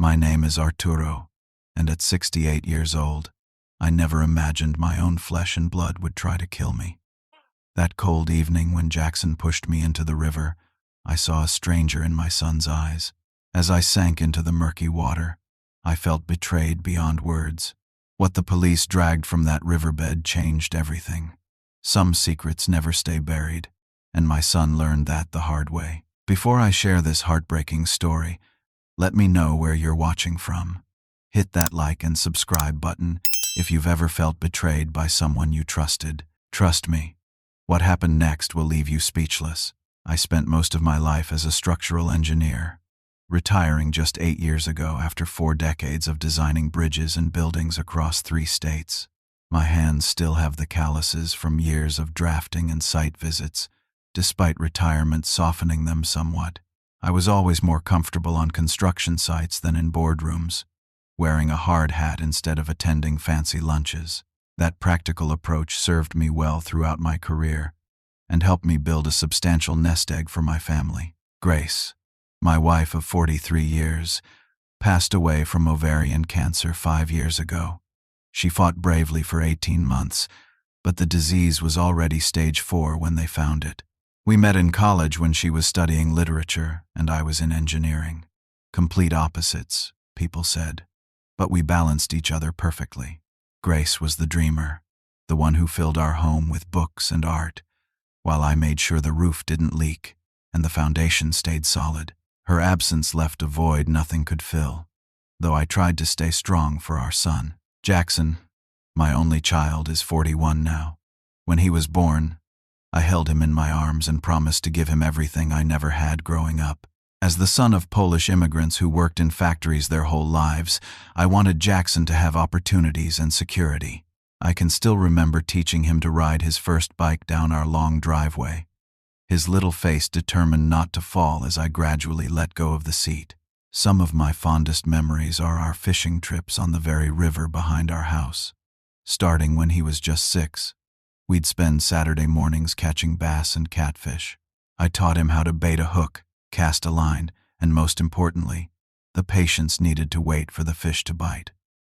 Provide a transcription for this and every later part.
My name is Arturo, and at 68 years old, I never imagined my own flesh and blood would try to kill me. That cold evening when Jackson pushed me into the river, I saw a stranger in my son's eyes. As I sank into the murky water, I felt betrayed beyond words. What the police dragged from that riverbed changed everything. Some secrets never stay buried, and my son learned that the hard way. Before I share this heartbreaking story, let me know where you're watching from. Hit that like and subscribe button if you've ever felt betrayed by someone you trusted. Trust me, what happened next will leave you speechless. I spent most of my life as a structural engineer, retiring just 8 years ago after 4 decades of designing bridges and buildings across 3 states. My hands still have the calluses from years of drafting and site visits, despite retirement softening them somewhat. I was always more comfortable on construction sites than in boardrooms, wearing a hard hat instead of attending fancy lunches. That practical approach served me well throughout my career and helped me build a substantial nest egg for my family. Grace, my wife of 43 years, passed away from ovarian cancer 5 years ago. She fought bravely for 18 months, but the disease was already stage 4 when they found it. We met in college when she was studying literature and I was in engineering. Complete opposites, people said, but we balanced each other perfectly. Grace was the dreamer, the one who filled our home with books and art, while I made sure the roof didn't leak and the foundation stayed solid. Her absence left a void nothing could fill, though I tried to stay strong for our son. Jackson, my only child, is 41 now. When he was born, I held him in my arms and promised to give him everything I never had growing up. As the son of Polish immigrants who worked in factories their whole lives, I wanted Jackson to have opportunities and security. I can still remember teaching him to ride his first bike down our long driveway, his little face determined not to fall as I gradually let go of the seat. Some of my fondest memories are our fishing trips on the very river behind our house. Starting when he was just 6, we'd spend Saturday mornings catching bass and catfish. I taught him how to bait a hook, cast a line, and most importantly, the patience needed to wait for the fish to bite.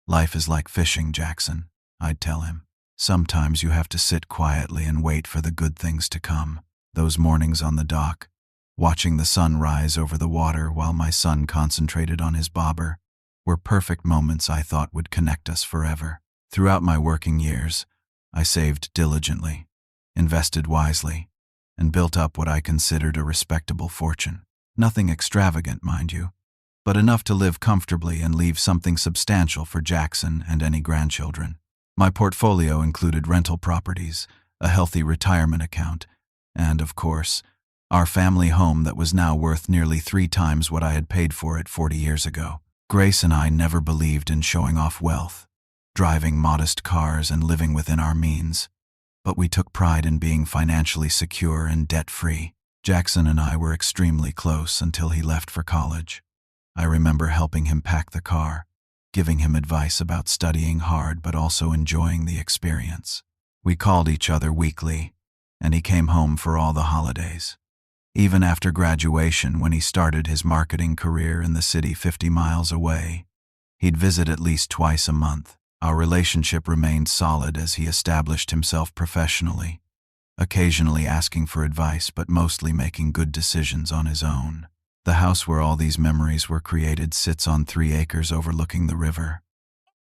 Life is like fishing, Jackson, I'd tell him. Sometimes you have to sit quietly and wait for the good things to come. Those mornings on the dock, watching the sun rise over the water while my son concentrated on his bobber, were perfect moments I thought would connect us forever. Throughout my working years, I saved diligently, invested wisely, and built up what I considered a respectable fortune. Nothing extravagant, mind you, but enough to live comfortably and leave something substantial for Jackson and any grandchildren. My portfolio included rental properties, a healthy retirement account, and, of course, our family home that was now worth nearly 3 times what I had paid for it 40 years ago. Grace and I never believed in showing off wealth, driving modest cars and living within our means, but we took pride in being financially secure and debt-free. Jackson and I were extremely close until he left for college. I remember helping him pack the car, giving him advice about studying hard but also enjoying the experience. We called each other weekly, and he came home for all the holidays. Even after graduation, when he started his marketing career in the city 50 miles away, he'd visit at least twice a month. Our relationship remained solid as he established himself professionally, occasionally asking for advice but mostly making good decisions on his own. The house where all these memories were created sits on 3 acres overlooking the river.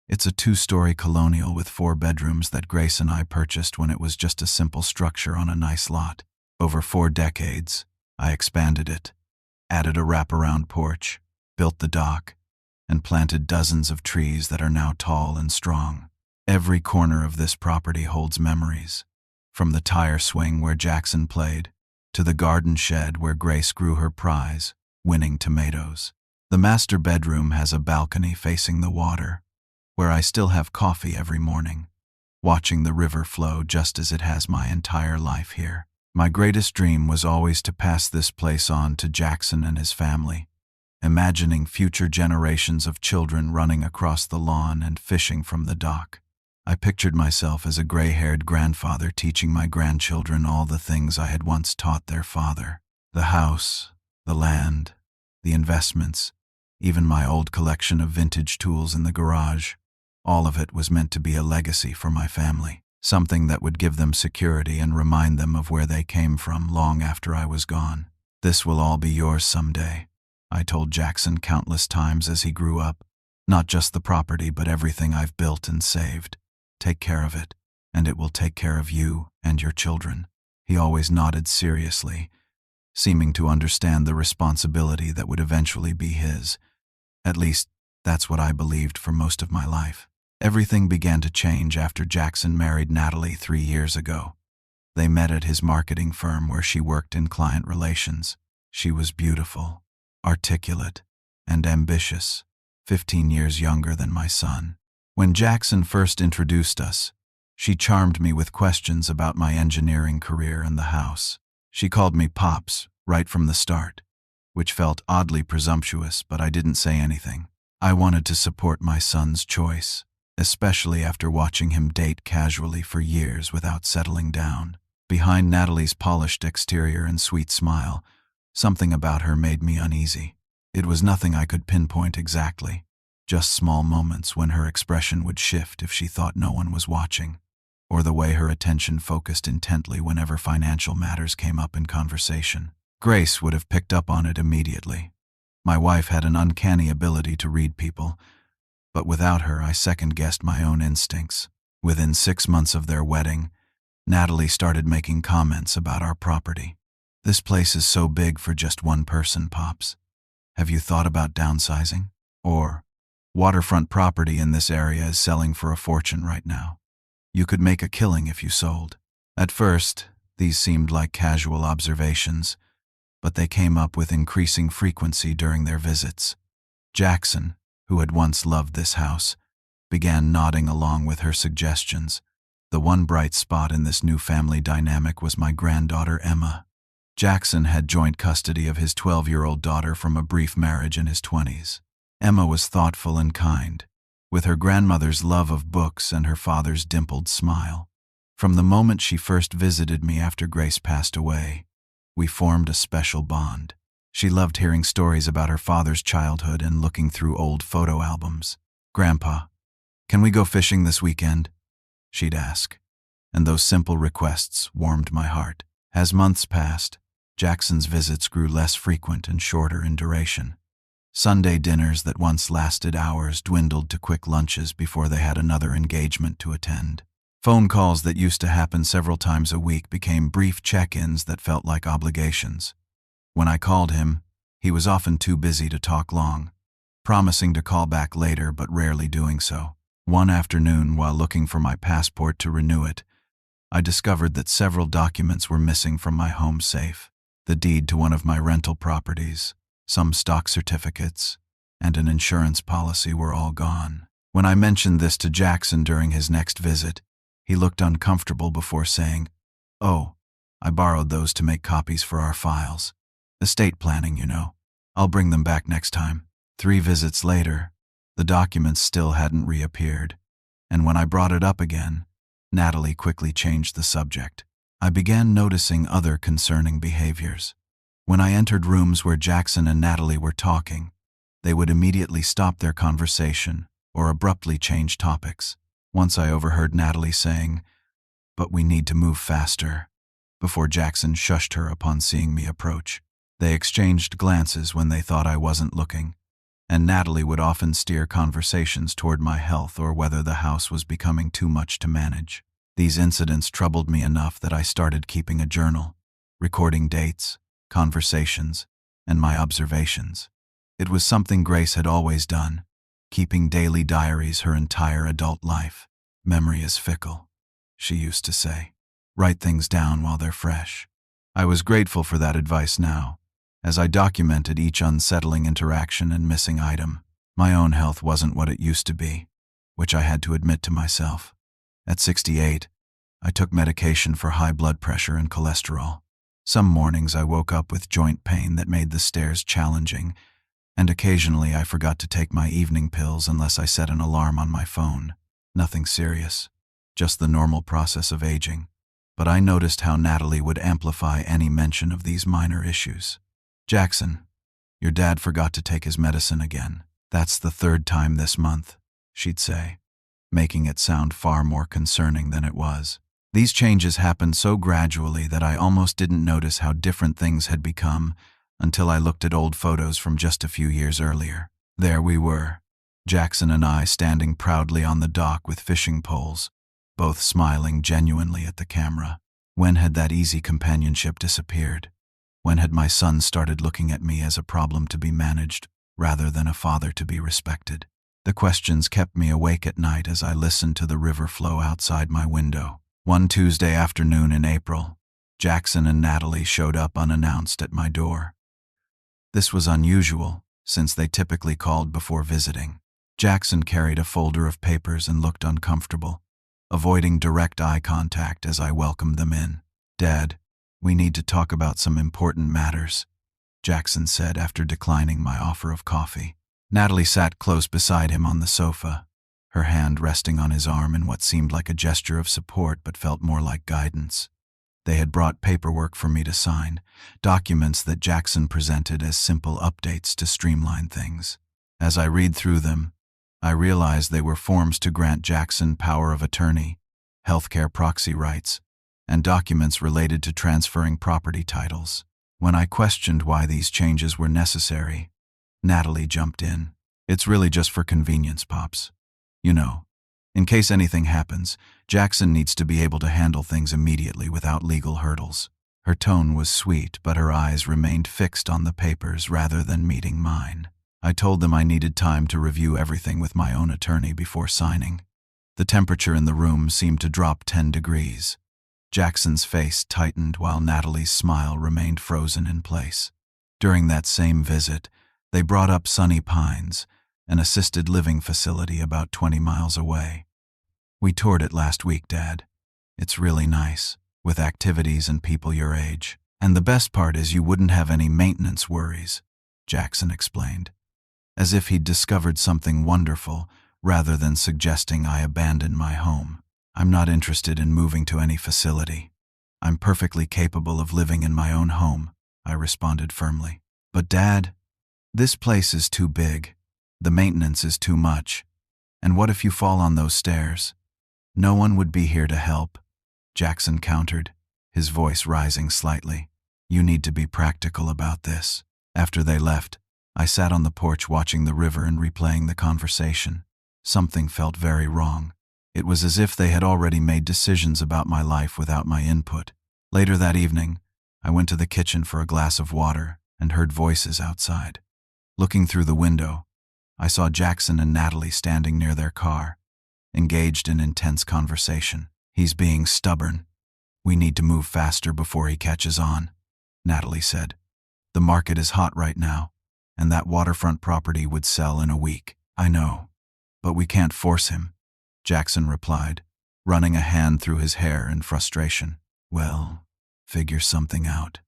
It's a 2-story colonial with 4 bedrooms that Grace and I purchased when it was just a simple structure on a nice lot. Over 4 decades, I expanded it, added a wraparound porch, built the dock, and planted dozens of trees that are now tall and strong. Every corner of this property holds memories, from the tire swing where Jackson played, to the garden shed where Grace grew her prize, winning tomatoes. The master bedroom has a balcony facing the water, where I still have coffee every morning, watching the river flow just as it has my entire life here. My greatest dream was always to pass this place on to Jackson and his family, imagining future generations of children running across the lawn and fishing from the dock. I pictured myself as a gray-haired grandfather teaching my grandchildren all the things I had once taught their father. The house, the land, the investments, even my old collection of vintage tools in the garage. All of it was meant to be a legacy for my family, something that would give them security and remind them of where they came from long after I was gone. "This will all be yours someday," I told Jackson countless times as he grew up. "Not just the property, but everything I've built and saved. Take care of it, and it will take care of you and your children." He always nodded seriously, seeming to understand the responsibility that would eventually be his. At least, that's what I believed for most of my life. Everything began to change after Jackson married Natalie 3 years ago. They met at his marketing firm where she worked in client relations. She was beautiful, articulate, and ambitious, 15 years younger than my son. When Jackson first introduced us, she charmed me with questions about my engineering career and the house. She called me Pops right from the start, which felt oddly presumptuous, but I didn't say anything. I wanted to support my son's choice, especially after watching him date casually for years without settling down. Behind Natalie's polished exterior and sweet smile, something about her made me uneasy. It was nothing I could pinpoint exactly, just small moments when her expression would shift if she thought no one was watching, or the way her attention focused intently whenever financial matters came up in conversation. Grace would have picked up on it immediately. My wife had an uncanny ability to read people, but without her I second-guessed my own instincts. Within 6 months of their wedding, Natalie started making comments about our property. "This place is so big for just one person, Pops. Have you thought about downsizing?" Or, "Waterfront property in this area is selling for a fortune right now. You could make a killing if you sold." At first, these seemed like casual observations, but they came up with increasing frequency during their visits. Jackson, who had once loved this house, began nodding along with her suggestions. The one bright spot in this new family dynamic was my granddaughter, Emma. Jackson had joint custody of his 12-year-old daughter from a brief marriage in his 20s. Emma was thoughtful and kind, with her grandmother's love of books and her father's dimpled smile. From the moment she first visited me after Grace passed away, we formed a special bond. She loved hearing stories about her father's childhood and looking through old photo albums. "Grandpa, can we go fishing this weekend?" she'd ask, and those simple requests warmed my heart. As months passed, Jackson's visits grew less frequent and shorter in duration. Sunday dinners that once lasted hours dwindled to quick lunches before they had another engagement to attend. Phone calls that used to happen several times a week became brief check-ins that felt like obligations. When I called him, he was often too busy to talk long, promising to call back later but rarely doing so. One afternoon, while looking for my passport to renew it, I discovered that several documents were missing from my home safe. The deed to one of my rental properties, some stock certificates, and an insurance policy were all gone. When I mentioned this to Jackson during his next visit, he looked uncomfortable before saying, "Oh, I borrowed those to make copies for our files. Estate planning, you know. I'll bring them back next time." 3 visits later, the documents still hadn't reappeared, and when I brought it up again, Natalie quickly changed the subject. I began noticing other concerning behaviors. When I entered rooms where Jackson and Natalie were talking, they would immediately stop their conversation or abruptly change topics. Once I overheard Natalie saying, "But we need to move faster," before Jackson shushed her upon seeing me approach. They exchanged glances when they thought I wasn't looking, and Natalie would often steer conversations toward my health or whether the house was becoming too much to manage. These incidents troubled me enough that I started keeping a journal, recording dates, conversations, and my observations. It was something Grace had always done, keeping daily diaries her entire adult life. "Memory is fickle," she used to say. "Write things down while they're fresh." I was grateful for that advice now, as I documented each unsettling interaction and missing item. My own health wasn't what it used to be, which I had to admit to myself. At 68, I took medication for high blood pressure and cholesterol. Some mornings I woke up with joint pain that made the stairs challenging, and occasionally I forgot to take my evening pills unless I set an alarm on my phone. Nothing serious, just the normal process of aging. But I noticed how Natalie would amplify any mention of these minor issues. "Jackson, Your dad forgot to take his medicine again. That's the third time this month, she'd say, making it sound far more concerning than it was. These changes happened so gradually that I almost didn't notice how different things had become until I looked at old photos from just a few years earlier. There we were, Jackson and I standing proudly on the dock with fishing poles, both smiling genuinely at the camera. When had that easy companionship disappeared? When had my son started looking at me as a problem to be managed rather than a father to be respected? The questions kept me awake at night as I listened to the river flow outside my window. One Tuesday afternoon in April, Jackson and Natalie showed up unannounced at my door. This was unusual, since they typically called before visiting. Jackson carried a folder of papers and looked uncomfortable, avoiding direct eye contact as I welcomed them in. "Dad, we need to talk about some important matters," Jackson said after declining my offer of coffee. Natalie sat close beside him on the sofa, her hand resting on his arm in what seemed like a gesture of support but felt more like guidance. They had brought paperwork for me to sign, documents that Jackson presented as simple updates to streamline things. As I read through them, I realized they were forms to grant Jackson power of attorney, healthcare proxy rights, and documents related to transferring property titles. When I questioned why these changes were necessary, Natalie jumped in. "It's really just for convenience, Pops. You know, in case anything happens, Jackson needs to be able to handle things immediately without legal hurdles." Her tone was sweet, but her eyes remained fixed on the papers rather than meeting mine. I told them I needed time to review everything with my own attorney before signing. The temperature in the room seemed to drop 10 degrees. Jackson's face tightened while Natalie's smile remained frozen in place. During that same visit, they brought up Sunny Pines, an assisted living facility about 20 miles away. "We toured it last week, Dad. It's really nice, with activities and people your age. And the best part is you wouldn't have any maintenance worries," Jackson explained, as if he'd discovered something wonderful rather than suggesting I abandon my home. "I'm not interested in moving to any facility. I'm perfectly capable of living in my own home," I responded firmly. "But Dad, this place is too big. The maintenance is too much. And what if you fall on those stairs? No one would be here to help," Jackson countered, his voice rising slightly. "You need to be practical about this." After they left, I sat on the porch watching the river and replaying the conversation. Something felt very wrong. It was as if they had already made decisions about my life without my input. Later that evening, I went to the kitchen for a glass of water and heard voices outside. Looking through the window, I saw Jackson and Natalie standing near their car, engaged in intense conversation. "He's being stubborn. We need to move faster before he catches on," Natalie said. "The market is hot right now, and that waterfront property would sell in a week." "I know, but we can't force him," Jackson replied, running a hand through his hair in frustration. "Well, figure something out.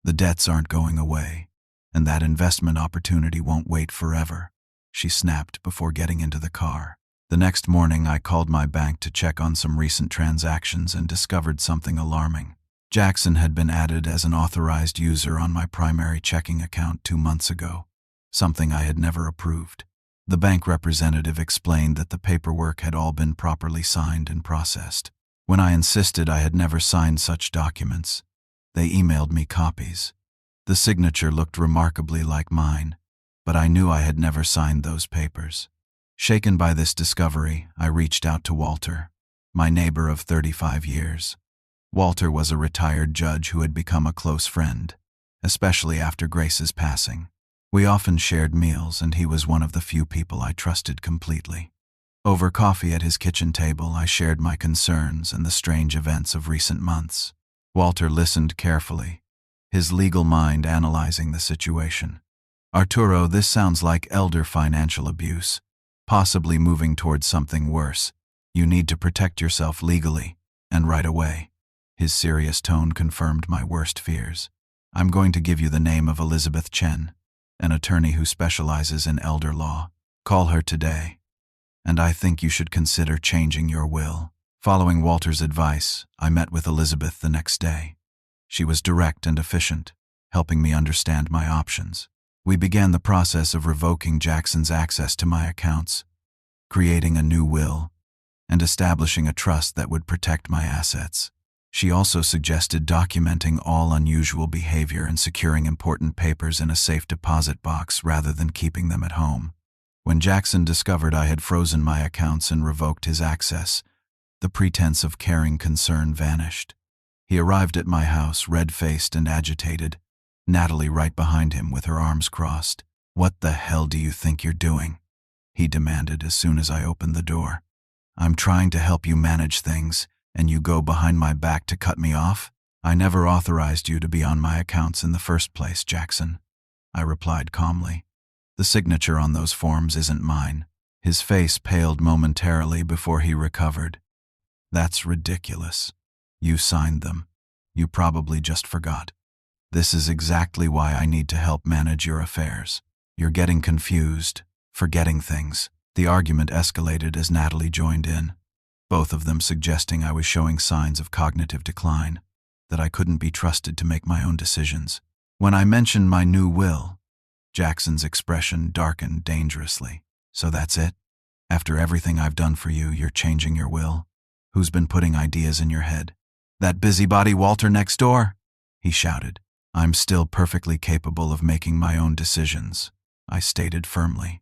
The debts aren't going away, and that investment opportunity won't wait forever," she snapped before getting into the car. The next morning, I called my bank to check on some recent transactions and discovered something alarming. Jackson had been added as an authorized user on my primary checking account 2 months ago, something I had never approved. The bank representative explained that the paperwork had all been properly signed and processed. When I insisted I had never signed such documents, they emailed me copies. The signature looked remarkably like mine, but I knew I had never signed those papers. Shaken by this discovery, I reached out to Walter, my neighbor of 35 years. Walter was a retired judge who had become a close friend, especially after Grace's passing. We often shared meals, and he was one of the few people I trusted completely. Over coffee at his kitchen table, I shared my concerns and the strange events of recent months. Walter listened carefully, his legal mind analyzing the situation. "Arturo, this sounds like elder financial abuse, possibly moving towards something worse. You need to protect yourself legally, and right away." His serious tone confirmed my worst fears. "I'm going to give you the name of Elizabeth Chen, an attorney who specializes in elder law. Call her today, and I think you should consider changing your will." Following Walter's advice, I met with Elizabeth the next day. She was direct and efficient, helping me understand my options. We began the process of revoking Jackson's access to my accounts, creating a new will, and establishing a trust that would protect my assets. She also suggested documenting all unusual behavior and securing important papers in a safe deposit box rather than keeping them at home. When Jackson discovered I had frozen my accounts and revoked his access, the pretense of caring concern vanished. He arrived at my house, red-faced and agitated, Natalie right behind him with her arms crossed. "What the hell do you think you're doing?" he demanded as soon as I opened the door. "I'm trying to help you manage things, and you go behind my back to cut me off? I never authorized you to be on my accounts in the first place, Jackson," I replied calmly. "The signature on those forms isn't mine." His face paled momentarily before he recovered. "That's ridiculous. You signed them. You probably just forgot. This is exactly why I need to help manage your affairs. You're getting confused, forgetting things." The argument escalated as Natalie joined in, both of them suggesting I was showing signs of cognitive decline, that I couldn't be trusted to make my own decisions. When I mentioned my new will, Jackson's expression darkened dangerously. "So that's it? After everything I've done for you, you're changing your will? Who's been putting ideas in your head? That busybody Walter next door?" he shouted. "I'm still perfectly capable of making my own decisions," I stated firmly.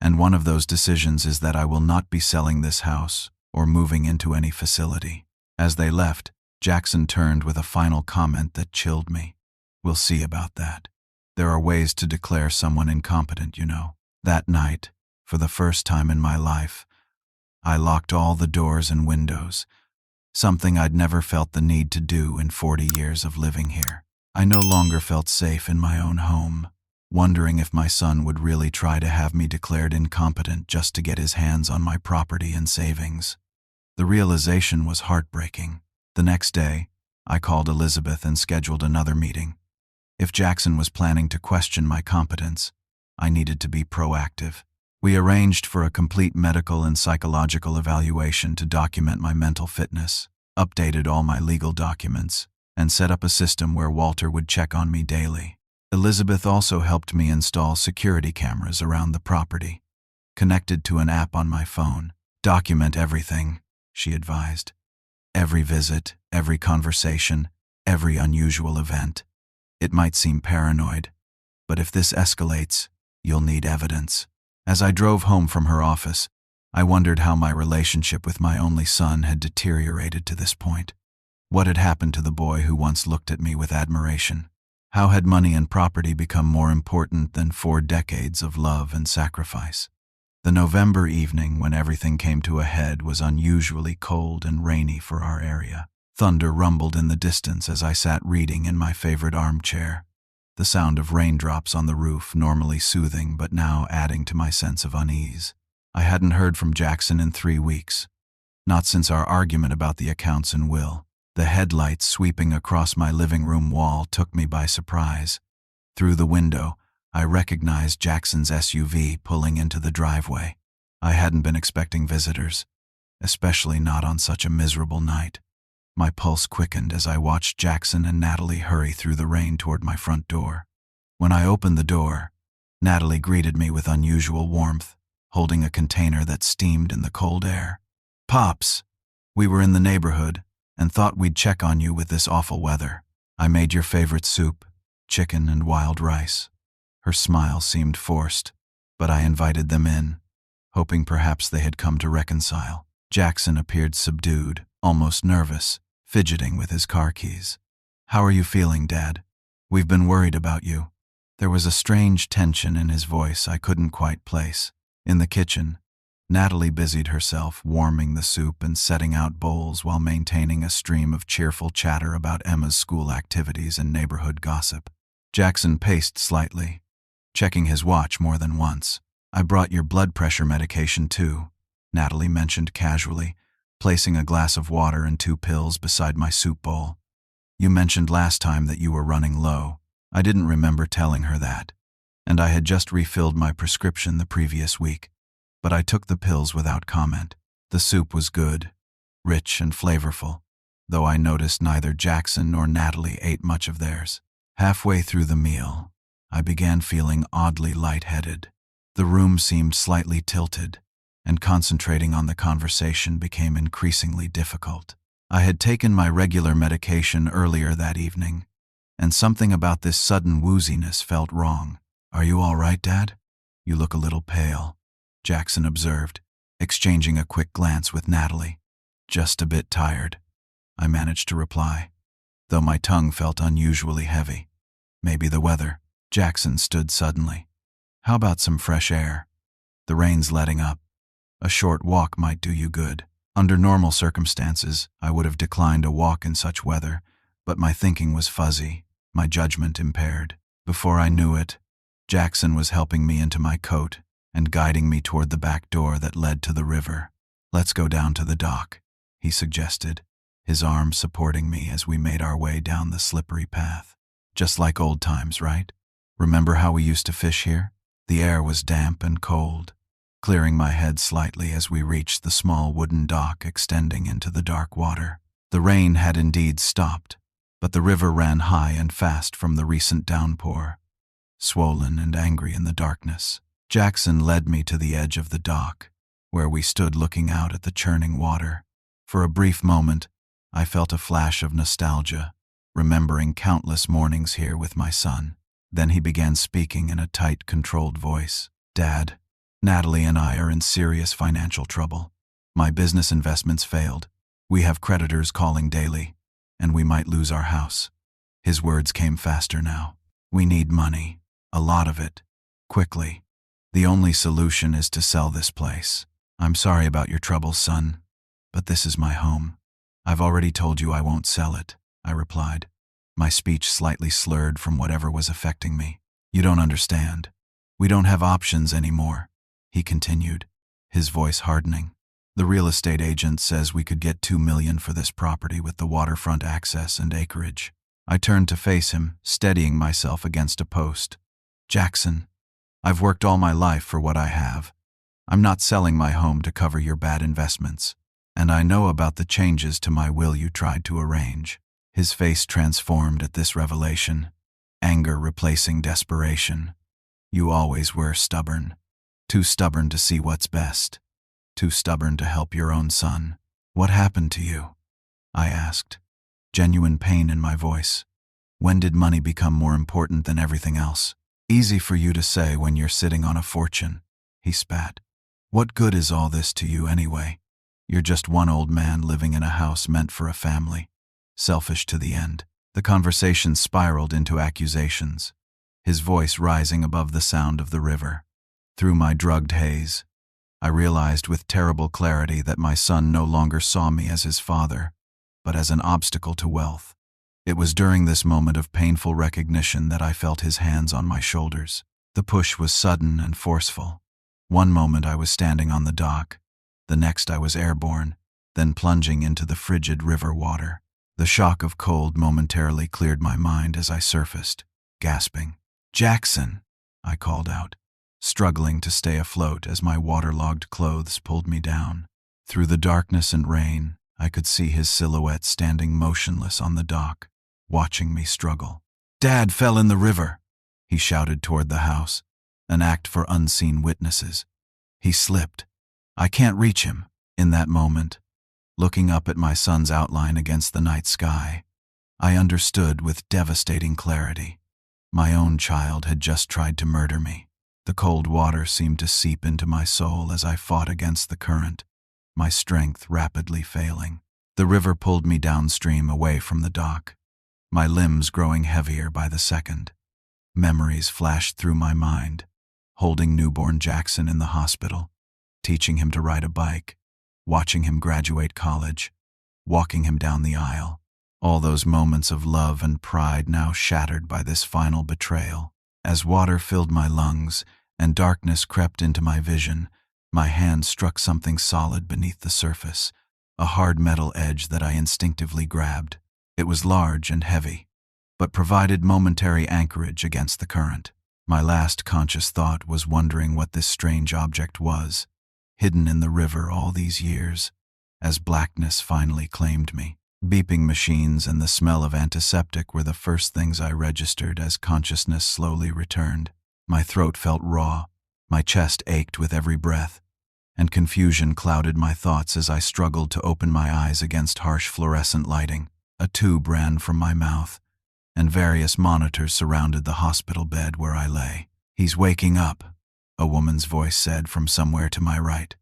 "And one of those decisions is that I will not be selling this house or moving into any facility." As they left, Jackson turned with a final comment that chilled me. "We'll see about that. There are ways to declare someone incompetent, you know." That night, for the first time in my life, I locked all the doors and windows, something I'd never felt the need to do in 40 years of living here. I no longer felt safe in my own home, wondering if my son would really try to have me declared incompetent just to get his hands on my property and savings. The realization was heartbreaking. The next day, I called Elizabeth and scheduled another meeting. If Jackson was planning to question my competence, I needed to be proactive. We arranged for a complete medical and psychological evaluation to document my mental fitness, updated all my legal documents, and set up a system where Walter would check on me daily. Elizabeth also helped me install security cameras around the property, connected to an app on my phone. "Document everything," she advised. "Every visit, every conversation, every unusual event. It might seem paranoid, but if this escalates, you'll need evidence." As I drove home from her office, I wondered how my relationship with my only son had deteriorated to this point. What had happened to the boy who once looked at me with admiration? How had money and property become more important than 4 decades of love and sacrifice? The November evening when everything came to a head was unusually cold and rainy for our area. Thunder rumbled in the distance as I sat reading in my favorite armchair, the sound of raindrops on the roof normally soothing but now adding to my sense of unease. I hadn't heard from Jackson in 3 weeks, not since our argument about the accounts and will. The headlights sweeping across my living room wall took me by surprise. Through the window, I recognized Jackson's SUV pulling into the driveway. I hadn't been expecting visitors, especially not on such a miserable night. My pulse quickened as I watched Jackson and Natalie hurry through the rain toward my front door. When I opened the door, Natalie greeted me with unusual warmth, holding a container that steamed in the cold air. "Pops, we were in the neighborhood and thought we'd check on you with this awful weather. I made your favorite soup, chicken and wild rice." Her smile seemed forced, but I invited them in, hoping perhaps they had come to reconcile. Jackson appeared subdued, almost nervous, fidgeting with his car keys. "How are you feeling, Dad? We've been worried about you." There was a strange tension in his voice I couldn't quite place. In the kitchen, Natalie busied herself warming the soup and setting out bowls while maintaining a stream of cheerful chatter about Emma's school activities and neighborhood gossip. Jackson paced slightly, checking his watch more than once. "I brought your blood pressure medication too," Natalie mentioned casually, placing a glass of water and 2 pills beside my soup bowl. "You mentioned last time that you were running low." I didn't remember telling her that, and I had just refilled my prescription the previous week, but I took the pills without comment. The soup was good, rich and flavorful, though I noticed neither Jackson nor Natalie ate much of theirs. Halfway through the meal, I began feeling oddly lightheaded. The room seemed slightly tilted, and concentrating on the conversation became increasingly difficult. I had taken my regular medication earlier that evening, and something about this sudden wooziness felt wrong. "Are you all right, Dad? You look a little pale," Jackson observed, exchanging a quick glance with Natalie. "Just a bit tired," I managed to reply, though my tongue felt unusually heavy. "Maybe the weather." Jackson stood suddenly. "How about some fresh air? The rain's letting up. A short walk might do you good." Under normal circumstances, I would have declined a walk in such weather, but my thinking was fuzzy, my judgment impaired. Before I knew it, Jackson was helping me into my coat and guiding me toward the back door that led to the river. "Let's go down to the dock," he suggested, his arm supporting me as we made our way down the slippery path. "Just like old times, right? Remember how we used to fish here?" The air was damp and cold, clearing my head slightly as we reached the small wooden dock extending into the dark water. The rain had indeed stopped, but the river ran high and fast from the recent downpour, swollen and angry in the darkness. Jackson led me to the edge of the dock, where we stood looking out at the churning water. For a brief moment, I felt a flash of nostalgia, remembering countless mornings here with my son. Then he began speaking in a tight, controlled voice. "Dad, Natalie and I are in serious financial trouble. My business investments failed. We have creditors calling daily, and we might lose our house." His words came faster now. "We need money, a lot of it, quickly. The only solution is to sell this place. I'm sorry about your troubles, son, but this is my home." "I've already told you I won't sell it," I replied, my speech slightly slurred from whatever was affecting me. "You don't understand. We don't have options anymore," he continued, his voice hardening. "The real estate agent says we could get $2 million for this property with the waterfront access and acreage." I turned to face him, steadying myself against a post. "Jackson, I've worked all my life for what I have. I'm not selling my home to cover your bad investments, and I know about the changes to my will you tried to arrange." His face transformed at this revelation, anger replacing desperation. "You always were stubborn. Too stubborn to see what's best. Too stubborn to help your own son. What happened to you?" I asked, genuine pain in my voice. "When did money become more important than everything else?" "Easy for you to say when you're sitting on a fortune," he spat. "What good is all this to you anyway? You're just one old man living in a house meant for a family. Selfish to the end." The conversation spiraled into accusations, his voice rising above the sound of the river. Through my drugged haze, I realized with terrible clarity that my son no longer saw me as his father, but as an obstacle to wealth. It was during this moment of painful recognition that I felt his hands on my shoulders. The push was sudden and forceful. One moment I was standing on the dock, the next I was airborne, then plunging into the frigid river water. The shock of cold momentarily cleared my mind as I surfaced, gasping. "Jackson," I called out, struggling to stay afloat as my waterlogged clothes pulled me down. Through the darkness and rain, I could see his silhouette standing motionless on the dock, watching me struggle. "Dad fell in the river," he shouted toward the house, an act for unseen witnesses. "He slipped. I can't reach him." In that moment, looking up at my son's outline against the night sky, I understood with devastating clarity. My own child had just tried to murder me. The cold water seemed to seep into my soul as I fought against the current, my strength rapidly failing. The river pulled me downstream away from the dock, my limbs growing heavier by the second. Memories flashed through my mind, holding newborn Jackson in the hospital, teaching him to ride a bike, watching him graduate college, walking him down the aisle. All those moments of love and pride now shattered by this final betrayal. As water filled my lungs and darkness crept into my vision, my hand struck something solid beneath the surface, a hard metal edge that I instinctively grabbed. It was large and heavy, but provided momentary anchorage against the current. My last conscious thought was wondering what this strange object was, hidden in the river all these years, as blackness finally claimed me. Beeping machines and the smell of antiseptic were the first things I registered as consciousness slowly returned. My throat felt raw, my chest ached with every breath, and confusion clouded my thoughts as I struggled to open my eyes against harsh fluorescent lighting. A tube ran from my mouth, and various monitors surrounded the hospital bed where I lay. "He's waking up," a woman's voice said from somewhere to my right.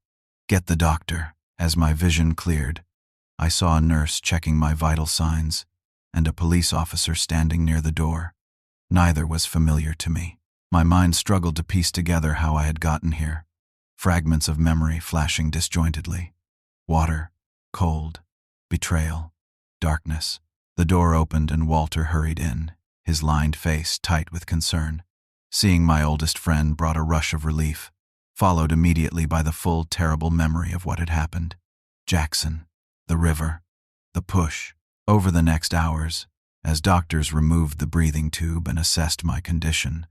"Get the doctor." As my vision cleared, I saw a nurse checking my vital signs and a police officer standing near the door. Neither was familiar to me. My mind struggled to piece together how I had gotten here, fragments of memory flashing disjointedly. Water, cold, betrayal, darkness. The door opened and Walter hurried in, his lined face tight with concern. Seeing my oldest friend brought a rush of relief, followed immediately by the full, terrible memory of what had happened. Jackson, the river, the push. Over the next hours, as doctors removed the breathing tube and assessed my condition,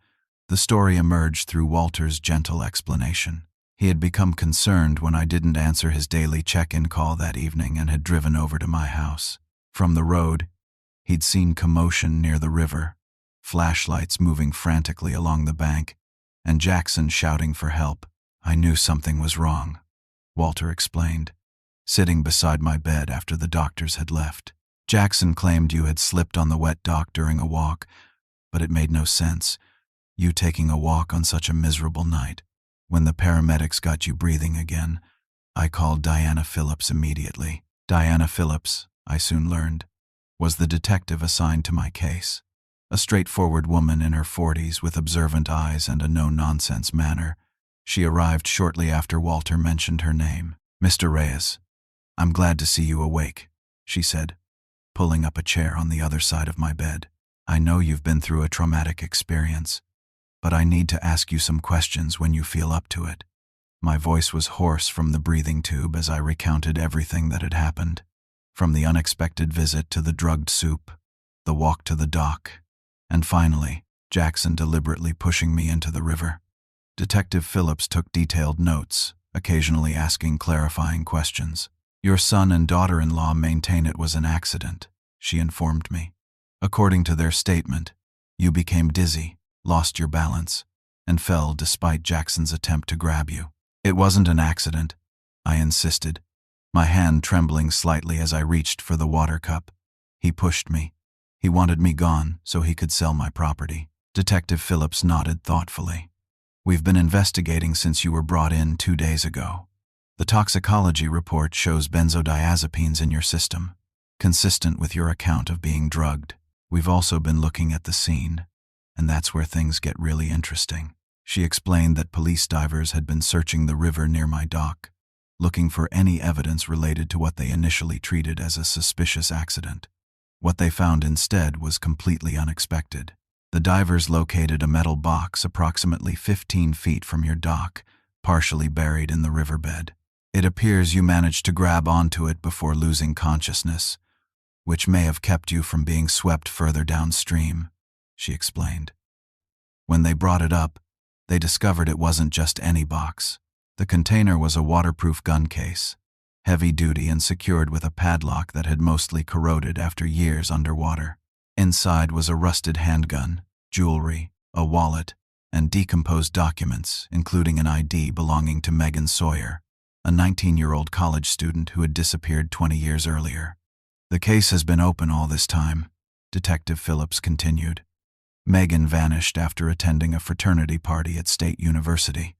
the story emerged through Walter's gentle explanation. He had become concerned when I didn't answer his daily check-in call that evening and had driven over to my house. From the road, he'd seen commotion near the river, flashlights moving frantically along the bank, and Jackson shouting for help. "I knew something was wrong," Walter explained, sitting beside my bed after the doctors had left. "Jackson claimed you had slipped on the wet dock during a walk, but it made no sense. You taking a walk on such a miserable night. When the paramedics got you breathing again, I called Diana Phillips immediately." Diana Phillips, I soon learned, was the detective assigned to my case. A straightforward woman in her 40s with observant eyes and a no-nonsense manner, she arrived shortly after Walter mentioned her name. "Mr. Reyes, I'm glad to see you awake," she said, pulling up a chair on the other side of my bed. "I know you've been through a traumatic experience, but I need to ask you some questions when you feel up to it." My voice was hoarse from the breathing tube as I recounted everything that had happened, from the unexpected visit to the drugged soup, the walk to the dock, and finally, Jackson deliberately pushing me into the river. Detective Phillips took detailed notes, occasionally asking clarifying questions. "Your son and daughter-in-law maintain it was an accident," she informed me. "According to their statement, you became dizzy, lost your balance, and fell despite Jackson's attempt to grab you." "It wasn't an accident," I insisted, my hand trembling slightly as I reached for the water cup. "He pushed me. He wanted me gone so he could sell my property." Detective Phillips nodded thoughtfully. "We've been investigating since you were brought in 2 days ago. The toxicology report shows benzodiazepines in your system, consistent with your account of being drugged. We've also been looking at the scene, and that's where things get really interesting." She explained that police divers had been searching the river near my dock, looking for any evidence related to what they initially treated as a suspicious accident. What they found instead was completely unexpected. The divers located a metal box approximately 15 feet from your dock, partially buried in the riverbed. "It appears you managed to grab onto it before losing consciousness, which may have kept you from being swept further downstream," she explained. When they brought it up, they discovered it wasn't just any box. The container was a waterproof gun case, heavy-duty and secured with a padlock that had mostly corroded after years underwater. Inside was a rusted handgun, jewelry, a wallet, and decomposed documents, including an ID belonging to Megan Sawyer, a 19-year-old college student who had disappeared 20 years earlier. "The case has been open all this time," Detective Phillips continued. "Megan vanished after attending a fraternity party at State University.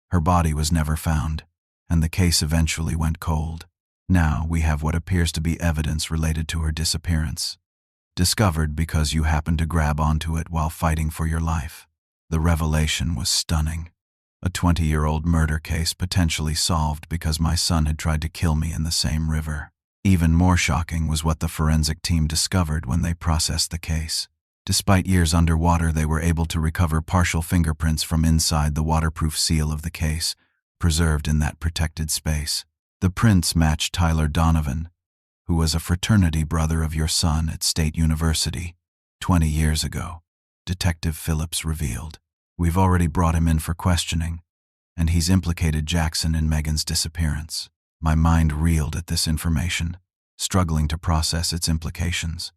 Her body was never found, and the case eventually went cold. Now we have what appears to be evidence related to her disappearance, discovered because you happened to grab onto it while fighting for your life." The revelation was stunning. A 20-year-old murder case potentially solved because my son had tried to kill me in the same river. Even more shocking was what the forensic team discovered when they processed the case. Despite years underwater, they were able to recover partial fingerprints from inside the waterproof seal of the case, preserved in that protected space. The prints matched Tyler Donovan, who was a fraternity brother of your son at State University 20 years ago, Detective Phillips revealed. "We've already brought him in for questioning, and he's implicated Jackson in Megan's disappearance." My mind reeled at this information, struggling to process its implications.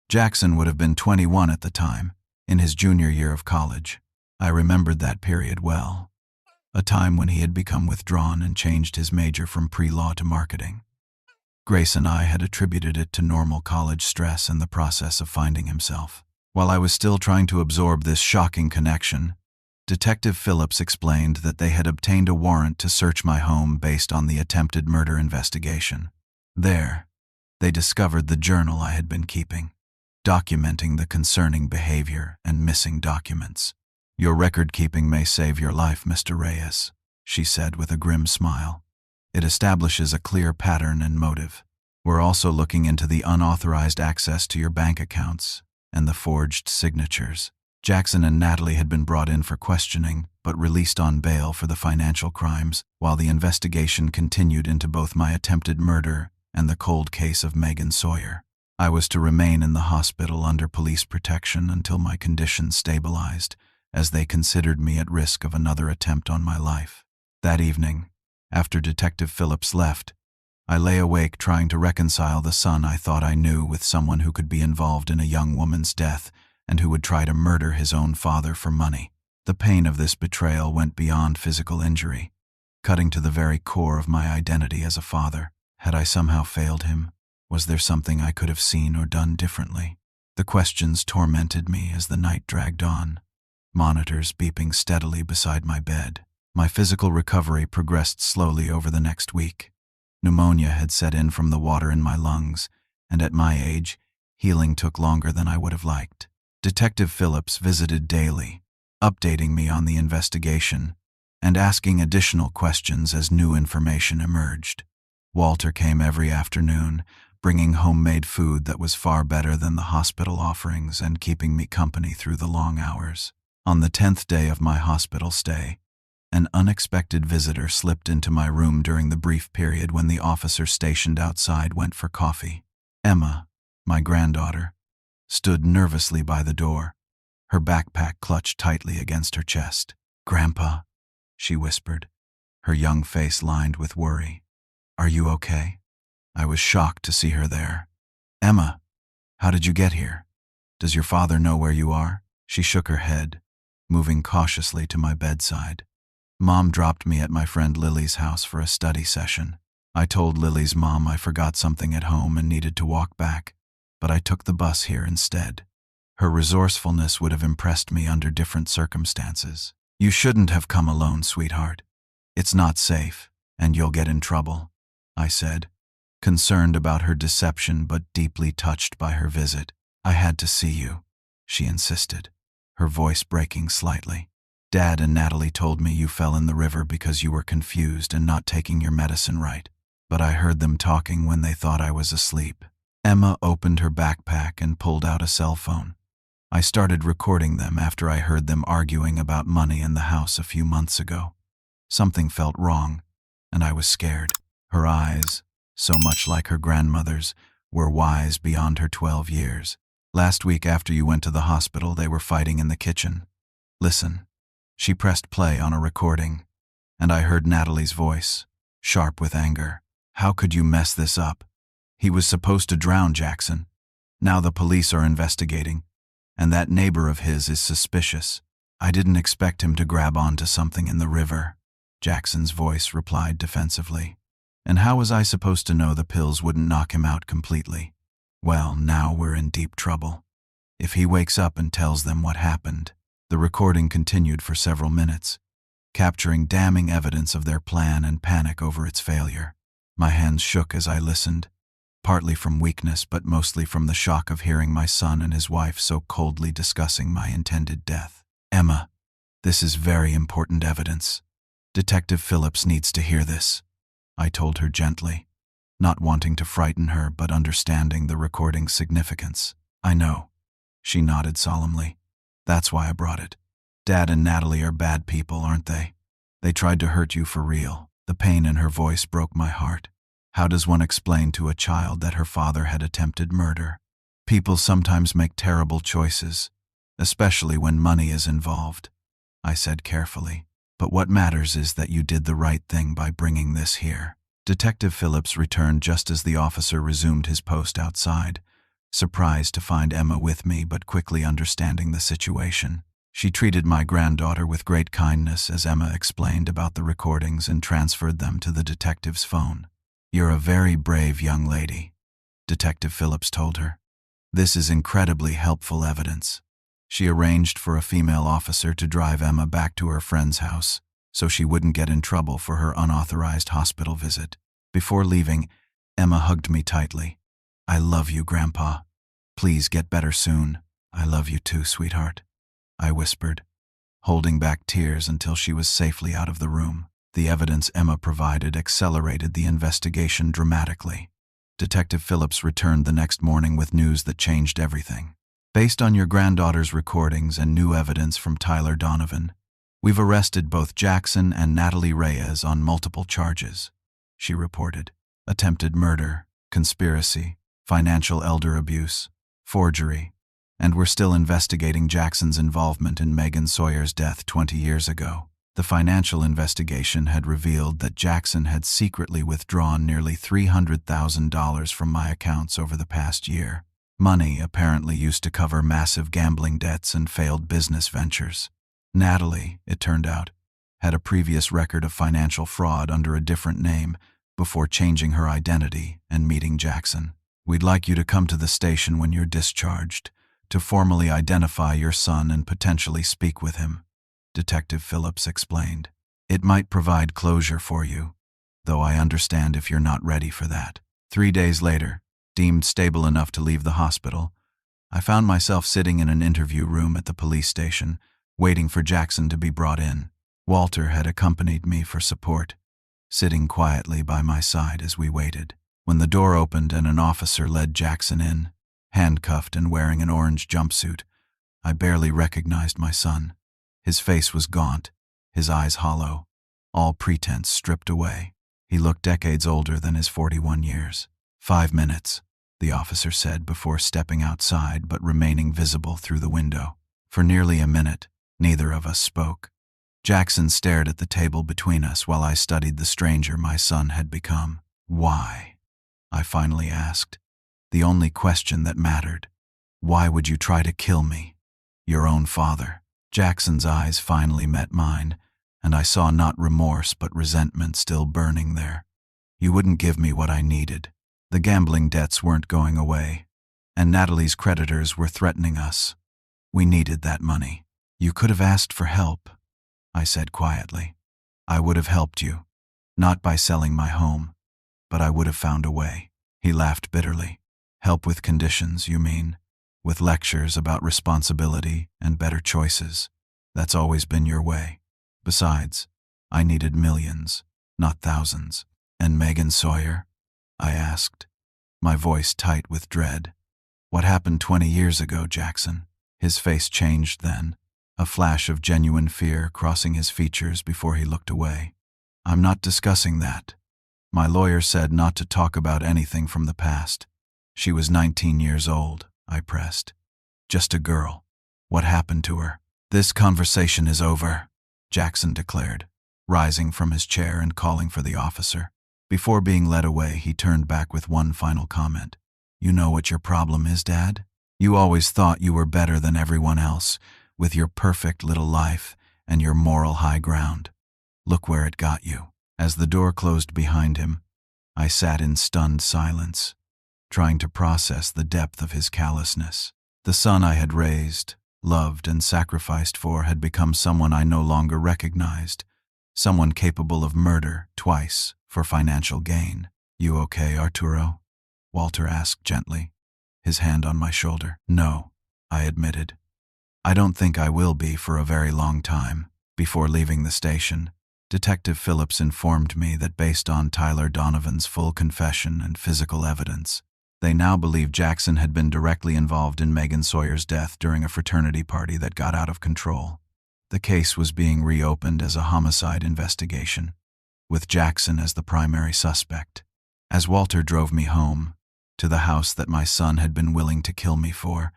Jackson would have been 21 at the time, in his junior year of college. I remembered that period well, a time when he had become withdrawn and changed his major from pre-law to marketing. Grace and I had attributed it to normal college stress and the process of finding himself. While I was still trying to absorb this shocking connection, Detective Phillips explained that they had obtained a warrant to search my home based on the attempted murder investigation. There, they discovered the journal I had been keeping, documenting the concerning behavior and missing documents. "Your record-keeping may save your life, Mr. Reyes," she said with a grim smile. "It establishes a clear pattern and motive. We're also looking into the unauthorized access to your bank accounts and the forged signatures." Jackson and Natalie had been brought in for questioning, but released on bail for the financial crimes, while the investigation continued into both my attempted murder and the cold case of Megan Sawyer. I was to remain in the hospital under police protection until my condition stabilized, as they considered me at risk of another attempt on my life. That evening, after Detective Phillips left, I lay awake trying to reconcile the son I thought I knew with someone who could be involved in a young woman's death and who would try to murder his own father for money. The pain of this betrayal went beyond physical injury, cutting to the very core of my identity as a father. Had I somehow failed him? Was there something I could have seen or done differently? The questions tormented me as the night dragged on, monitors beeping steadily beside my bed. My physical recovery progressed slowly over the next week. Pneumonia had set in from the water in my lungs, and at my age, healing took longer than I would have liked. Detective Phillips visited daily, updating me on the investigation and asking additional questions as new information emerged. Walter came every afternoon, bringing homemade food that was far better than the hospital offerings and keeping me company through the long hours. On the 10th day of my hospital stay, an unexpected visitor slipped into my room during the brief period when the officer stationed outside went for coffee. Emma, my granddaughter, stood nervously by the door, her backpack clutched tightly against her chest. "Grandpa," she whispered, her young face lined with worry. "Are you okay?" I was shocked to see her there. "Emma, how did you get here? Does your father know where you are?" She shook her head, moving cautiously to my bedside. "Mom dropped me at my friend Lily's house for a study session. I told Lily's mom I forgot something at home and needed to walk back, but I took the bus here instead. Her resourcefulness would have impressed me under different circumstances. You shouldn't have come alone, sweetheart. It's not safe, and you'll get in trouble," I said, concerned about her deception but deeply touched by her visit. "I had to see you," she insisted, her voice breaking slightly. "Dad and Natalie told me you fell in the river because you were confused and not taking your medicine right, but I heard them talking when they thought I was asleep." Emma opened her backpack and pulled out a cell phone. I started recording them after I heard them arguing about money in the house a few months ago. Something felt wrong, and I was scared. Her eyes, so much like her grandmother's, were wise beyond her 12 years. "Last week after you went to the hospital, they were fighting in the kitchen. Listen." She pressed play on a recording, and I heard Natalie's voice, sharp with anger. "How could you mess this up? He was supposed to drown Jackson. Now the police are investigating, and that neighbor of his is suspicious. I didn't expect him to grab onto something in the river." Jackson's voice replied defensively. "And how was I supposed to know the pills wouldn't knock him out completely? Well, now we're in deep trouble. If he wakes up and tells them what happened." The recording continued for several minutes, capturing damning evidence of their plan and panic over its failure. My hands shook as I listened, partly from weakness but mostly from the shock of hearing my son and his wife so coldly discussing my intended death. "Emma, this is very important evidence. Detective Phillips needs to hear this," I told her gently, not wanting to frighten her but understanding the recording's significance. "I know," she nodded solemnly. "That's why I brought it. Dad and Natalie are bad people, aren't they? They tried to hurt you for real." The pain in her voice broke my heart. How does one explain to a child that her father had attempted murder? People sometimes make terrible choices, especially when money is involved, I said carefully. But what matters is that you did the right thing by bringing this here. Detective Phillips returned just as the officer resumed his post outside, surprised to find Emma with me but quickly understanding the situation. She treated my granddaughter with great kindness as Emma explained about the recordings and transferred them to the detective's phone. "You're a very brave young lady," Detective Phillips told her. "This is incredibly helpful evidence." She arranged for a female officer to drive Emma back to her friend's house so she wouldn't get in trouble for her unauthorized hospital visit. Before leaving, Emma hugged me tightly. "I love you, Grandpa. Please get better soon." "I love you too, sweetheart," I whispered, holding back tears until she was safely out of the room. The evidence Emma provided accelerated the investigation dramatically. Detective Phillips returned the next morning with news that changed everything. "Based on your granddaughter's recordings and new evidence from Tyler Donovan, we've arrested both Jackson and Natalie Reyes on multiple charges," she reported. "Attempted murder, conspiracy, financial elder abuse, forgery, and we're still investigating Jackson's involvement in Megan Sawyer's death 20 years ago." The financial investigation had revealed that Jackson had secretly withdrawn nearly $300,000 from my accounts over the past year. Money apparently used to cover massive gambling debts and failed business ventures. Natalie, it turned out, had a previous record of financial fraud under a different name before changing her identity and meeting Jackson. "We'd like you to come to the station when you're discharged to formally identify your son and potentially speak with him," Detective Phillips explained. "It might provide closure for you, though I understand if you're not ready for that." 3 days later, deemed stable enough to leave the hospital, I found myself sitting in an interview room at the police station, waiting for Jackson to be brought in. Walter had accompanied me for support, sitting quietly by my side as we waited. When the door opened and an officer led Jackson in, handcuffed and wearing an orange jumpsuit, I barely recognized my son. His face was gaunt, his eyes hollow, all pretense stripped away. He looked decades older than his 41 years. 5 minutes, the officer said before stepping outside but remaining visible through the window. For nearly a minute, neither of us spoke. Jackson stared at the table between us while I studied the stranger my son had become. "Why?" I finally asked. The only question that mattered. "Why would you try to kill me? Your own father." Jackson's eyes finally met mine, and I saw not remorse but resentment still burning there. "You wouldn't give me what I needed. The gambling debts weren't going away, and Natalie's creditors were threatening us. We needed that money. You could have asked for help," I said quietly. "I would have helped you, not by selling my home, but I would have found a way." He laughed bitterly. "Help with conditions, you mean? With lectures about responsibility and better choices. That's always been your way. Besides, I needed millions, not thousands." "And Megan Sawyer?" I asked, my voice tight with dread. "What happened 20 years ago, Jackson?" His face changed then, a flash of genuine fear crossing his features before he looked away. "I'm not discussing that. My lawyer said not to talk about anything from the past. She was 19 years old," I pressed. "Just a girl. What happened to her?" "This conversation is over," Jackson declared, rising from his chair and calling for the officer. Before being led away, he turned back with one final comment. "You know what your problem is, Dad? You always thought you were better than everyone else, with your perfect little life and your moral high ground. Look where it got you." As the door closed behind him, I sat in stunned silence, trying to process the depth of his callousness. The son I had raised, loved, and sacrificed for had become someone I no longer recognized, someone capable of murder twice for financial gain. "You okay, Arturo?" Walter asked gently, his hand on my shoulder. "No," I admitted. "I don't think I will be for a very long time." Before leaving the station, Detective Phillips informed me that based on Tyler Donovan's full confession and physical evidence, they now believe Jackson had been directly involved in Megan Sawyer's death during a fraternity party that got out of control. The case was being reopened as a homicide investigation, with Jackson as the primary suspect. As Walter drove me home, to the house that my son had been willing to kill me for,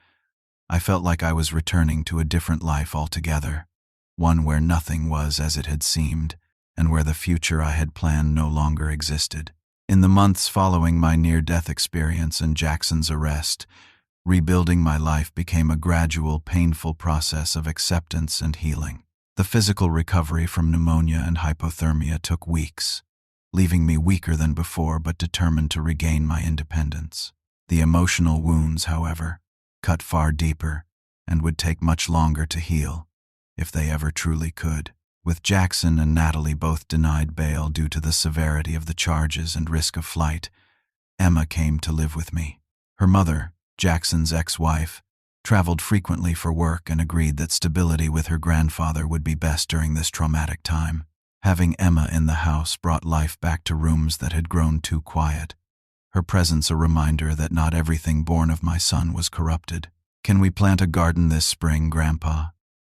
I felt like I was returning to a different life altogether, one where nothing was as it had seemed, and where the future I had planned no longer existed. In the months following my near-death experience and Jackson's arrest, rebuilding my life became a gradual, painful process of acceptance and healing. The physical recovery from pneumonia and hypothermia took weeks, leaving me weaker than before but determined to regain my independence. The emotional wounds, however, cut far deeper and would take much longer to heal, if they ever truly could. With Jackson and Natalie both denied bail due to the severity of the charges and risk of flight, Emma came to live with me. Her mother, Jackson's ex-wife, traveled frequently for work and agreed that stability with her grandfather would be best during this traumatic time. Having Emma in the house brought life back to rooms that had grown too quiet, her presence a reminder that not everything born of my son was corrupted. "Can we plant a garden this spring, Grandpa?"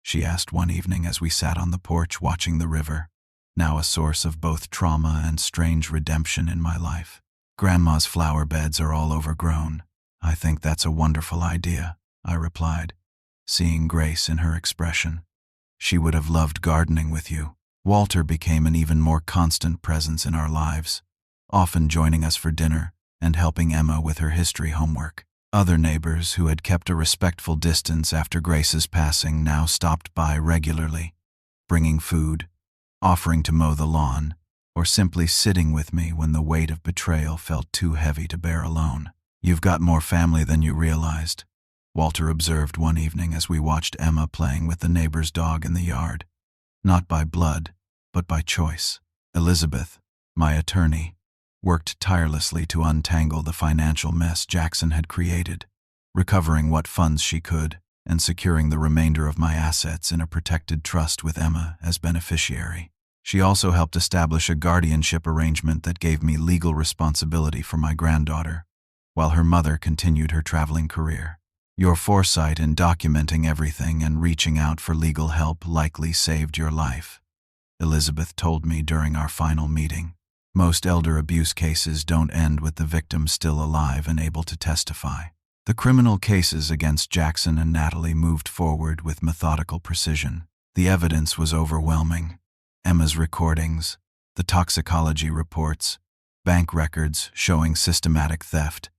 she asked one evening as we sat on the porch watching the river, now a source of both trauma and strange redemption in my life. "Grandma's flower beds are all overgrown. I think that's a wonderful idea," I replied, seeing grace in her expression. "She would have loved gardening with you." Walter became an even more constant presence in our lives, often joining us for dinner and helping Emma with her history homework. Other neighbors who had kept a respectful distance after Grace's passing now stopped by regularly, bringing food, offering to mow the lawn, or simply sitting with me when the weight of betrayal felt too heavy to bear alone. "You've got more family than you realized," Walter observed one evening as we watched Emma playing with the neighbor's dog in the yard. "Not by blood, but by choice." Elizabeth, my attorney, worked tirelessly to untangle the financial mess Jackson had created, recovering what funds she could and securing the remainder of my assets in a protected trust with Emma as beneficiary. She also helped establish a guardianship arrangement that gave me legal responsibility for my granddaughter, while her mother continued her traveling career. "Your foresight in documenting everything and reaching out for legal help likely saved your life," Elizabeth told me during our final meeting. "Most elder abuse cases don't end with the victim still alive and able to testify." The criminal cases against Jackson and Natalie moved forward with methodical precision. The evidence was overwhelming. Emma's recordings, the toxicology reports, bank records showing systematic theft,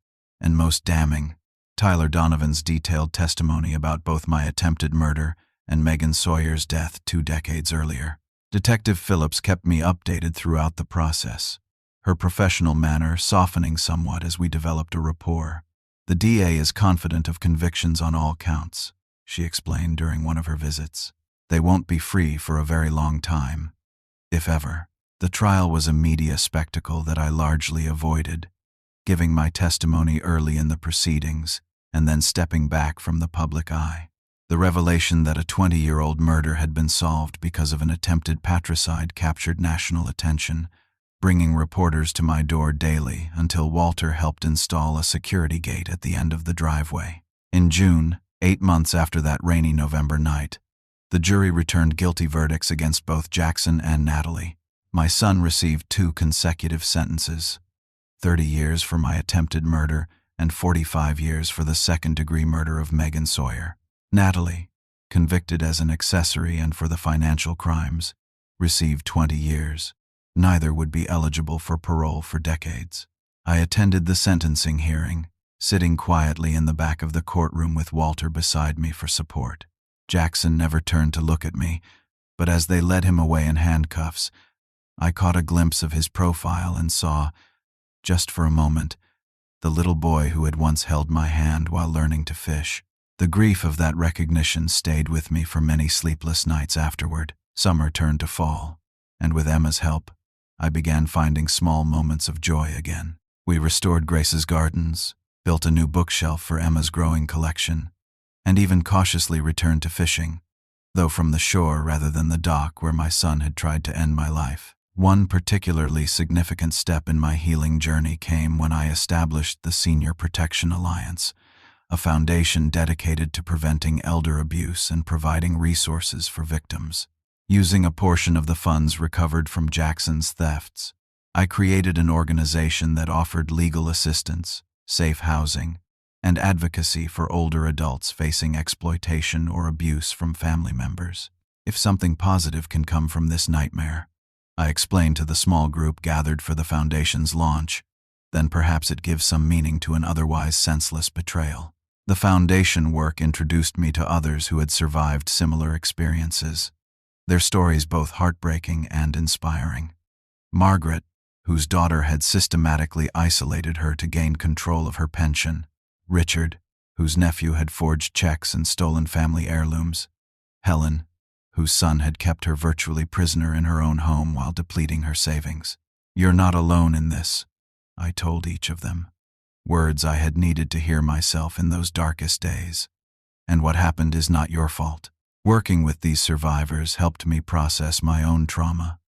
and most damning, Tyler Donovan's detailed testimony about both my attempted murder and Megan Sawyer's death 2 decades earlier. Detective Phillips kept me updated throughout the process, her professional manner softening somewhat as we developed a rapport. "The DA is confident of convictions on all counts," she explained during one of her visits. "They won't be free for a very long time, if ever." The trial was a media spectacle that I largely avoided, giving my testimony early in the proceedings and then stepping back from the public eye. The revelation that a 20-year-old murder had been solved because of an attempted patricide captured national attention, bringing reporters to my door daily until Walter helped install a security gate at the end of the driveway. In June, 8 months after that rainy November night, the jury returned guilty verdicts against both Jackson and Natalie. My son received 2 consecutive sentences, 30 years for my attempted murder and 45 years for the second-degree murder of Megan Sawyer. Natalie, convicted as an accessory and for the financial crimes, received 20 years. Neither would be eligible for parole for decades. I attended the sentencing hearing, sitting quietly in the back of the courtroom with Walter beside me for support. Jackson never turned to look at me, but as they led him away in handcuffs, I caught a glimpse of his profile and saw, just for a moment, the little boy who had once held my hand while learning to fish. The grief of that recognition stayed with me for many sleepless nights afterward. Summer turned to fall, and with Emma's help, I began finding small moments of joy again. We restored Grace's gardens, built a new bookshelf for Emma's growing collection, and even cautiously returned to fishing, though from the shore rather than the dock where my son had tried to end my life. One particularly significant step in my healing journey came when I established the Senior Protection Alliance, a foundation dedicated to preventing elder abuse and providing resources for victims. Using a portion of the funds recovered from Jackson's thefts, I created an organization that offered legal assistance, safe housing, and advocacy for older adults facing exploitation or abuse from family members. If something positive can come from this nightmare, I explained to the small group gathered for the Foundation's launch. Then perhaps it gives some meaning to an otherwise senseless betrayal. The Foundation work introduced me to others who had survived similar experiences. Their stories both heartbreaking and inspiring. Margaret, whose daughter had systematically isolated her to gain control of her pension. Richard, whose nephew had forged checks and stolen family heirlooms. Helen, whose son had kept her virtually prisoner in her own home while depleting her savings. "You're not alone in this," I told each of them. Words I had needed to hear myself in those darkest days. And what happened is not your fault. Working with these survivors helped me process my own trauma,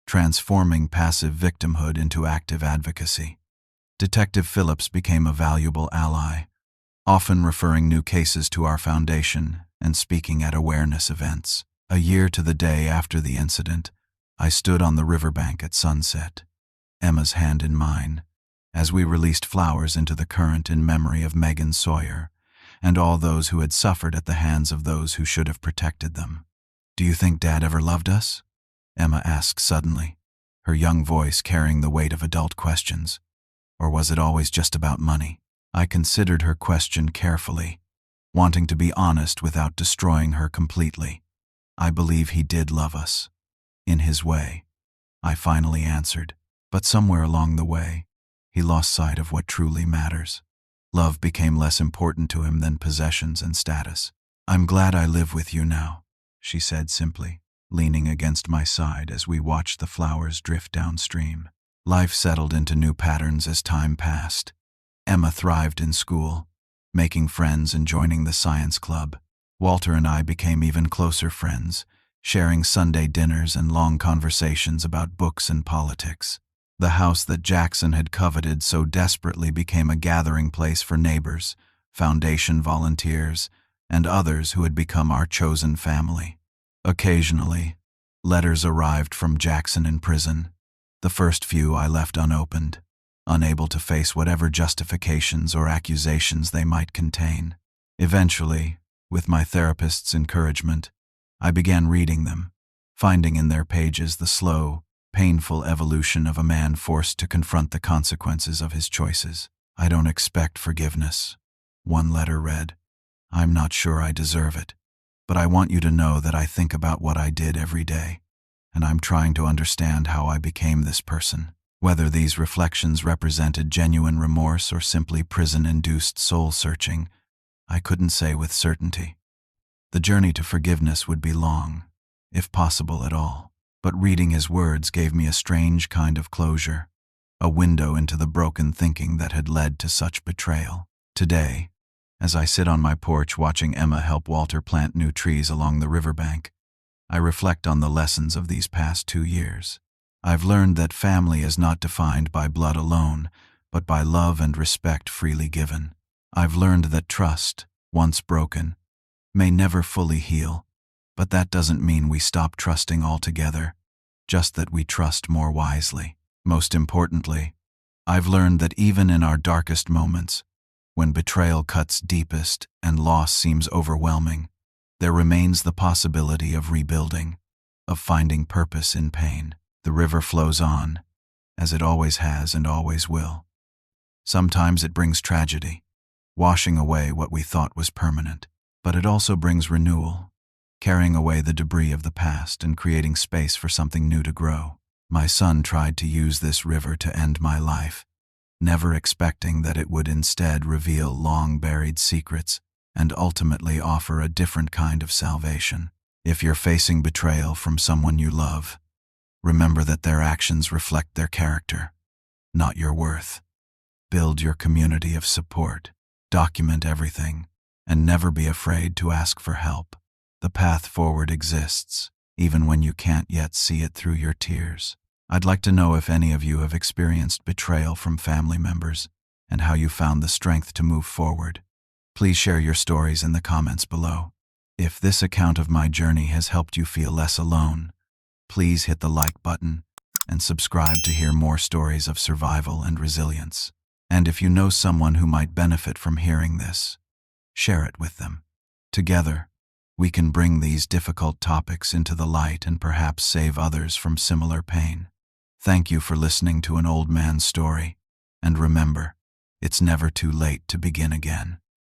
transforming passive victimhood into active advocacy. Detective Phillips became a valuable ally, often referring new cases to our foundation and speaking at awareness events. A year to the day after the incident, I stood on the riverbank at sunset, Emma's hand in mine, as we released flowers into the current in memory of Megan Sawyer and all those who had suffered at the hands of those who should have protected them. "Do you think Dad ever loved us?" Emma asked suddenly, her young voice carrying the weight of adult questions. "Or was it always just about money?" I considered her question carefully, wanting to be honest without destroying her completely. "I believe he did love us. In his way," I finally answered. "But somewhere along the way, he lost sight of what truly matters. Love became less important to him than possessions and status." "I'm glad I live with you now," she said simply, leaning against my side as we watched the flowers drift downstream. Life settled into new patterns as time passed. Emma thrived in school, making friends and joining the science club. Walter and I became even closer friends, sharing Sunday dinners and long conversations about books and politics. The house that Jackson had coveted so desperately became a gathering place for neighbors, Foundation volunteers, and others who had become our chosen family. Occasionally, letters arrived from Jackson in prison. The first few I left unopened, unable to face whatever justifications or accusations they might contain. Eventually, with my therapist's encouragement, I began reading them, finding in their pages the slow, painful evolution of a man forced to confront the consequences of his choices. "I don't expect forgiveness," one letter read. "I'm not sure I deserve it, but I want you to know that I think about what I did every day, and I'm trying to understand how I became this person." Whether these reflections represented genuine remorse or simply prison-induced soul-searching, I couldn't say with certainty. The journey to forgiveness would be long, if possible at all. But reading his words gave me a strange kind of closure, a window into the broken thinking that had led to such betrayal. Today, as I sit on my porch watching Emma help Walter plant new trees along the riverbank, I reflect on the lessons of these past 2 years. I've learned that family is not defined by blood alone, but by love and respect freely given. I've learned that trust, once broken, may never fully heal, but that doesn't mean we stop trusting altogether, just that we trust more wisely. Most importantly, I've learned that even in our darkest moments, when betrayal cuts deepest and loss seems overwhelming, there remains the possibility of rebuilding, of finding purpose in pain. The river flows on, as it always has and always will. Sometimes it brings tragedy, washing away what we thought was permanent, but it also brings renewal, carrying away the debris of the past and creating space for something new to grow. My son tried to use this river to end my life, never expecting that it would instead reveal long-buried secrets and ultimately offer a different kind of salvation. If you're facing betrayal from someone you love, remember that their actions reflect their character, not your worth. Build your community of support, document everything, and never be afraid to ask for help. The path forward exists, even when you can't yet see it through your tears. I'd like to know if any of you have experienced betrayal from family members and how you found the strength to move forward. Please share your stories in the comments below. If this account of my journey has helped you feel less alone, please hit the like button and subscribe to hear more stories of survival and resilience. And if you know someone who might benefit from hearing this, share it with them. Together, we can bring these difficult topics into the light and perhaps save others from similar pain. Thank you for listening to an old man's story, and remember, it's never too late to begin again.